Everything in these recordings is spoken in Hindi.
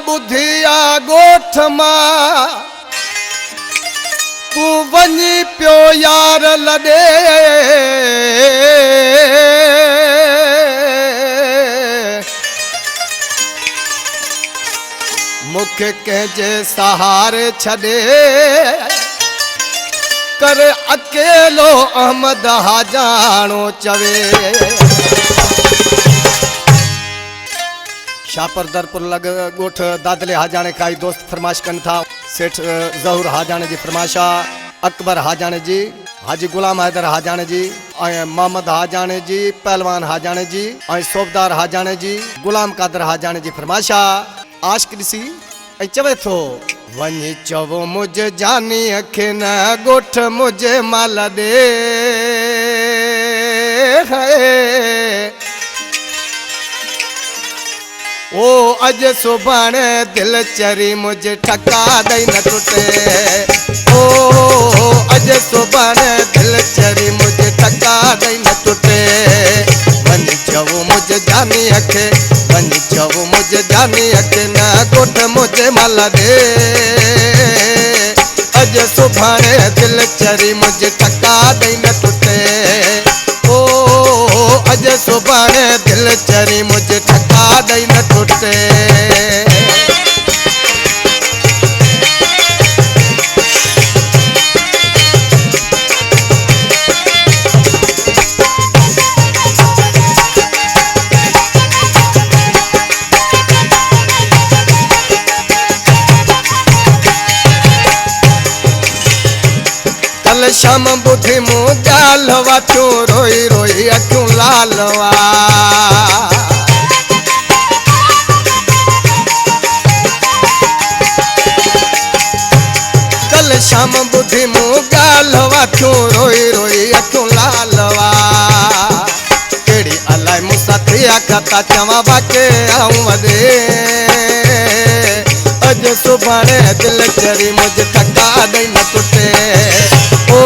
बुधिया गोठ मां तू वञी पियो यार लॾे मूंखे कंहिंजे सहारे छॾे कर अकेलो अहमद हाजाणो चवे। शापर दरपुर लग गोठ दादले हाजाने का दोस्त फरमाइश कन था। सेठ जहूर हाजाने जी फरमाइशा, अकबर हाजाने जी, हाजी गुलाम हैदर हाजाने जी, मोहम्मद हाजाने जी, पहलवान हाजाने जी, सोबदार हाजाने जी, गुलाम कादर हाजाने जी फरमाइशा। आशिक ॾिसी ऐं चवे थो वञी चवो मुझे जानी अखे न गोठ मुझे माल दे ओ अज सुभाणे दिल चरी मुझे ठका दई न टूटे। ओ अज सुभाणे दिल चरी मुझे ठका दई न टूटे। वञी चवो मुझे जानी अखे, वञी चवो मुझे जानी अखे न गोठ मुझे माल दे अज सुभाणे दिल चरी मुझे ठका दई न टूटे। ओ अज सुभाणे दिल चरी मुझे ठका दई न टूटे। कल शाम बुधी मूं ॻाल्हवा क्यों रोई रोई अखियूं लालवा। कल शाम बुधी मूं ॻाल्हवा क्यों रोई रोई अखियूं लालवा। कहिड़ी अलाए मूंसां थिया कथा चवां बाके आऊं वॾे अज सुभाणे दिल चरी मुझे ठका दई न टूटे। ओ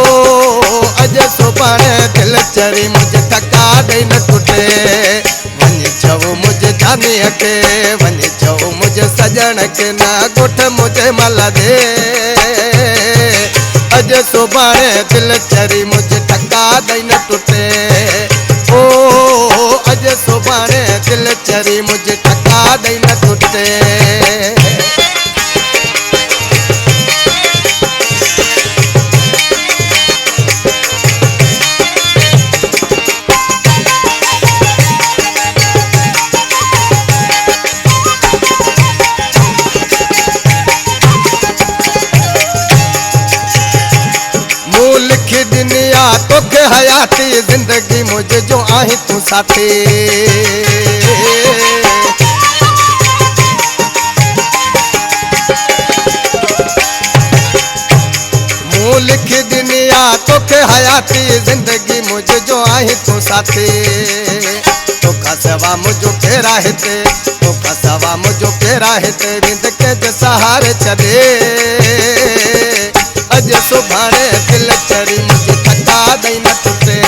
अज सुभाणे दिल चरी मुझे ठका दई न टूटे। वञी चवो मुझे जानी अखे, वञी चवो मुझे सजण के न गोठ मुझे माल दे अज सुभाणे दिल चरी मुझे ठका दई न टूटे। ओ अज सुभाणे दिल चरी मुझे ठका दई न टूटे। लिखी दुनिया तोखे हयाती जिंदगी मुझे जो आही तू साथी। मूं लिखी दुनिया तोखे हयाती जिंदगी मुझे जो आही तू साथी। तोखा सवा मुझो केरा हिते, तोखा सवा मुझो केरा हिते विंद के जे सहारे छॾे अज सुभाणे दिल चरी मुझे ठका दई न टूटे।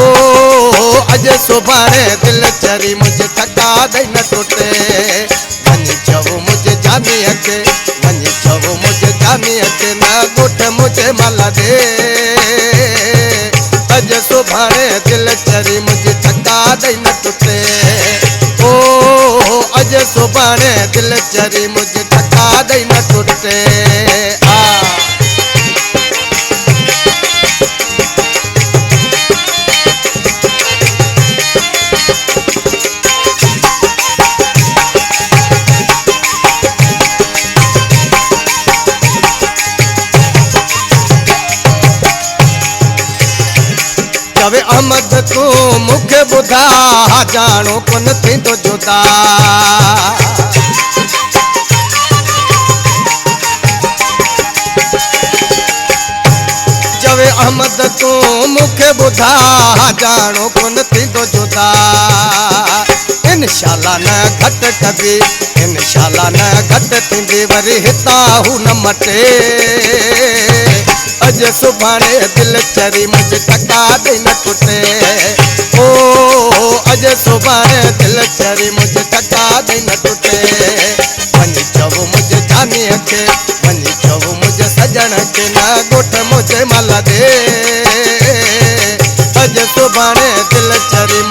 ओ अज सुभाणे दिल चरी मुझे ठका दई न टूटे। वञी चवो मुझे जानी अखे, वञी चवो मुझे जानी अखे न गोठ मुझे माल दे अज सुभाणे दिल चरी मुझे ठका दई न टूटे। ओ अज सुभाणे दिल चरी मुझे ठका दई न टूटे। चवे अहमद तू मूंखे ॿुधा जानो कोन थींदो जुदा। चवे अहमद तू मूंखे ॿुधा जानो कोन थींदो जुदा। इंशाल्लाह न घट कबी, इंशाल्लाह न घट थींदी वरी हितां हू न मटे। अज सुभाणे दिल चरी मुझे ठका दई न टूटे। ओ अज सुभाणे दिल चरी मुझे ठका दई न टूटे। सुभाणे दिल चरी